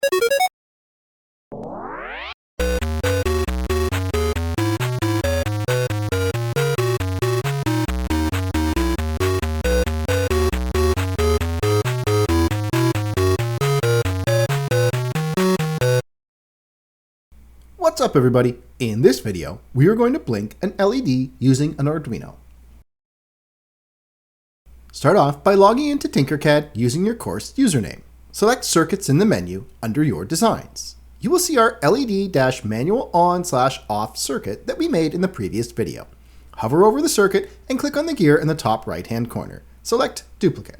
What's up everybody? In this video, we are going to blink an LED using an Arduino. Start off by logging into Tinkercad using your course username. Select Circuits in the menu under your designs. You will see our LED-manual on/off circuit that we made in the previous video. Hover over the circuit and click on the gear in the top right-hand corner. Select Duplicate.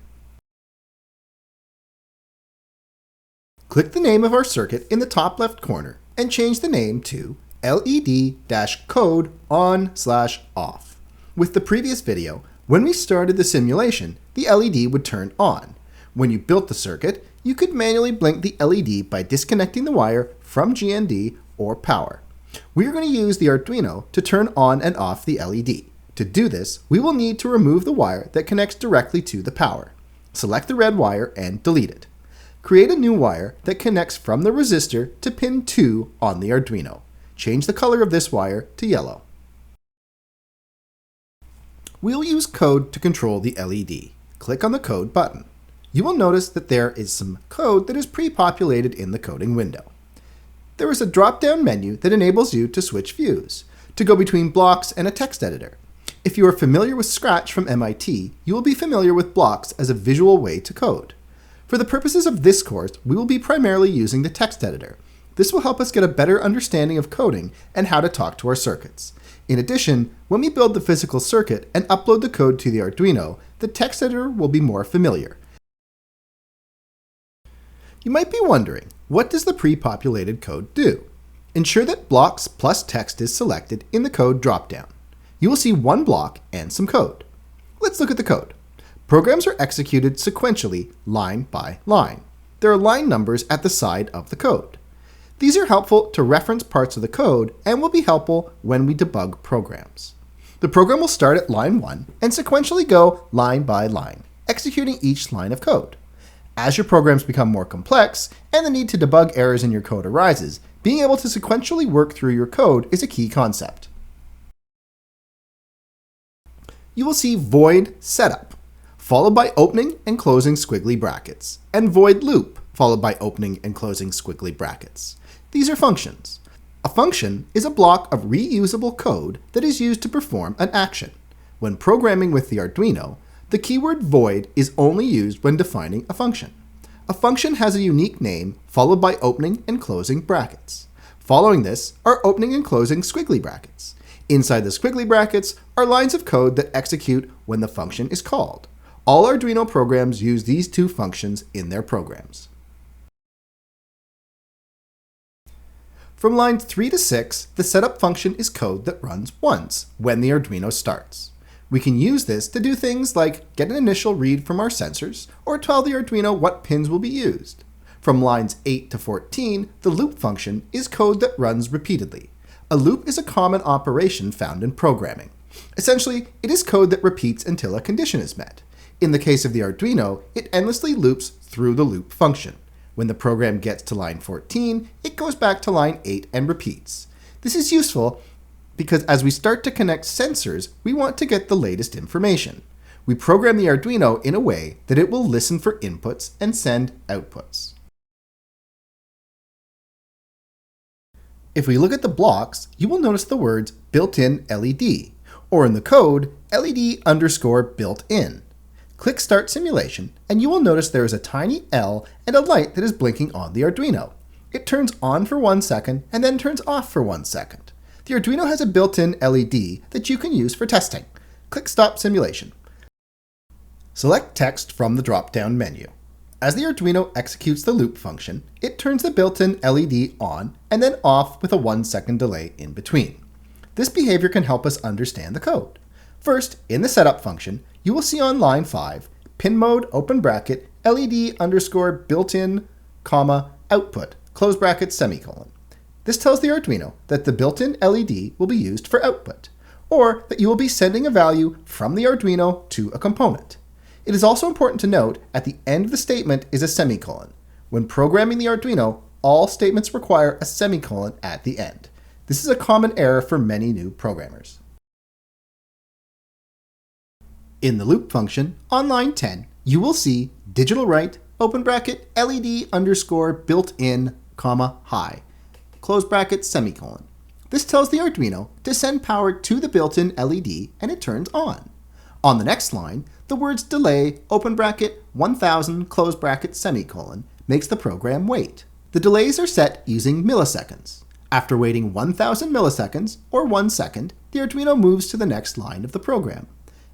Click the name of our circuit in the top left corner and change the name to LED-code on/off. With the previous video, when we started the simulation, the LED would turn on. When you built the circuit, you could manually blink the LED by disconnecting the wire from GND or power. We are going to use the Arduino to turn on and off the LED. To do this, we will need to remove the wire that connects directly to the power. Select the red wire and delete it. Create a new wire that connects from the resistor to pin 2 on the Arduino. Change the color of this wire to yellow. We'll use code to control the LED. Click on the code button. You will notice that there is some code that is pre-populated in the coding window. There is a drop-down menu that enables you to switch views, to go between blocks and a text editor. If you are familiar with Scratch from MIT, you will be familiar with blocks as a visual way to code. For the purposes of this course, we will be primarily using the text editor. This will help us get a better understanding of coding and how to talk to our circuits. In addition, when we build the physical circuit and upload the code to the Arduino, the text editor will be more familiar. You might be wondering, what does the pre-populated code do? Ensure that blocks plus text is selected in the code dropdown. You will see one block and some code. Let's look at the code. Programs are executed sequentially, line by line. There are line numbers at the side of the code. These are helpful to reference parts of the code and will be helpful when we debug programs. The program will start at line 1 and sequentially go line by line, executing each line of code. As your programs become more complex and the need to debug errors in your code arises, being able to sequentially work through your code is a key concept. You will see void setup, followed by opening and closing squiggly brackets, and void loop, followed by opening and closing squiggly brackets. These are functions. A function is a block of reusable code that is used to perform an action. When programming with the Arduino, the keyword void is only used when defining a function. A function has a unique name followed by opening and closing brackets. Following this are opening and closing squiggly brackets. Inside the squiggly brackets are lines of code that execute when the function is called. All Arduino programs use these two functions in their programs. From lines 3 to 6, the setup function is code that runs once when the Arduino starts. We can use this to do things like get an initial read from our sensors or tell the Arduino what pins will be used. From lines 8 to 14, the loop function is code that runs repeatedly. A loop is a common operation found in programming. Essentially, it is code that repeats until a condition is met. In the case of the Arduino, it endlessly loops through the loop function. When the program gets to line 14, it goes back to line 8 and repeats. This is useful because as we start to connect sensors, we want to get the latest information. We program the Arduino in a way that it will listen for inputs and send outputs. If we look at the blocks, you will notice the words built-in LED, or in the code, LED_built-in. Click Start Simulation, and you will notice there is a tiny L and a light that is blinking on the Arduino. It turns on for 1 second and then turns off for 1 second. The Arduino has a built-in LED that you can use for testing. Click Stop Simulation. Select Text from the drop-down menu. As the Arduino executes the loop function, it turns the built-in LED on and then off with a 1 second delay in between. This behavior can help us understand the code. First, in the setup function, you will see on line 5, pin mode, open bracket, LED_built-in, output, close bracket, semicolon. This tells the Arduino that the built-in LED will be used for output, or that you will be sending a value from the Arduino to a component. It is also important to note at the end of the statement is a semicolon. When programming the Arduino, all statements require a semicolon at the end. This is a common error for many new programmers. In the loop function, on line 10, you will see digital write, open bracket, LED underscore built-in, comma, high, close bracket, semicolon. This tells the Arduino to send power to the built-in LED and it turns on. On the next line, the words delay, open bracket, 1000, close bracket, semicolon, makes the program wait. The delays are set using milliseconds. After waiting 1000 milliseconds, or 1 second, the Arduino moves to the next line of the program.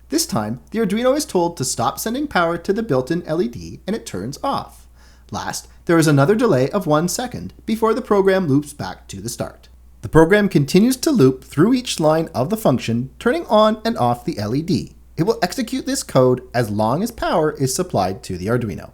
This time, the Arduino is told to stop sending power to the built-in LED and it turns off. Last, there is another delay of 1 second before the program loops back to the start. The program continues to loop through each line of the function, turning on and off the LED. It will execute this code as long as power is supplied to the Arduino.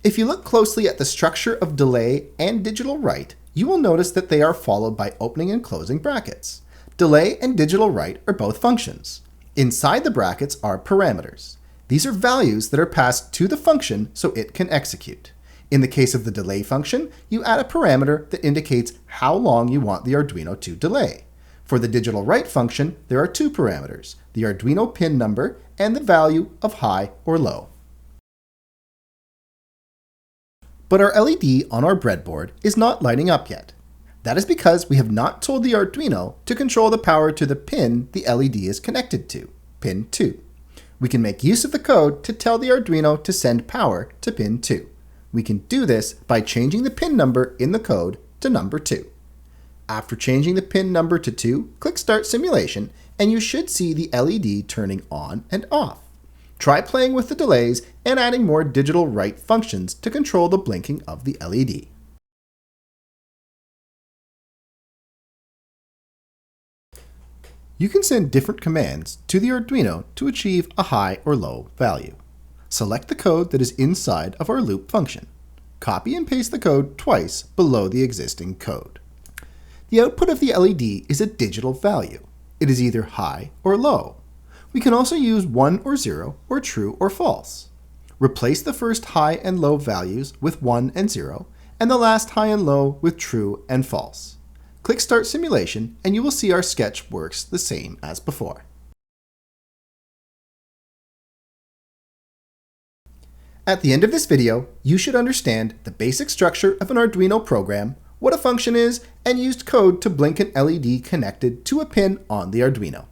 If you look closely at the structure of delay and digital write, you will notice that they are followed by opening and closing brackets. Delay and digital write are both functions. Inside the brackets are parameters. These are values that are passed to the function so it can execute. In the case of the delay function, you add a parameter that indicates how long you want the Arduino to delay. For the digital write function, there are two parameters, the Arduino pin number and the value of high or low. But our LED on our breadboard is not lighting up yet. That is because we have not told the Arduino to control the power to the pin the LED is connected to, pin 2. We can make use of the code to tell the Arduino to send power to pin 2. We can do this by changing the pin number in the code to number 2. After changing the pin number to 2, click Start Simulation, and you should see the LED turning on and off. Try playing with the delays and adding more digital write functions to control the blinking of the LED. You can send different commands to the Arduino to achieve a high or low value. Select the code that is inside of our loop function. Copy and paste the code twice below the existing code. The output of the LED is a digital value. It is either high or low. We can also use 1 or 0 or true or false. Replace the first high and low values with 1 and 0 and the last high and low with true and false. Click Start Simulation and you will see our sketch works the same as before. At the end of this video, you should understand the basic structure of an Arduino program, what a function is, and used code to blink an LED connected to a pin on the Arduino.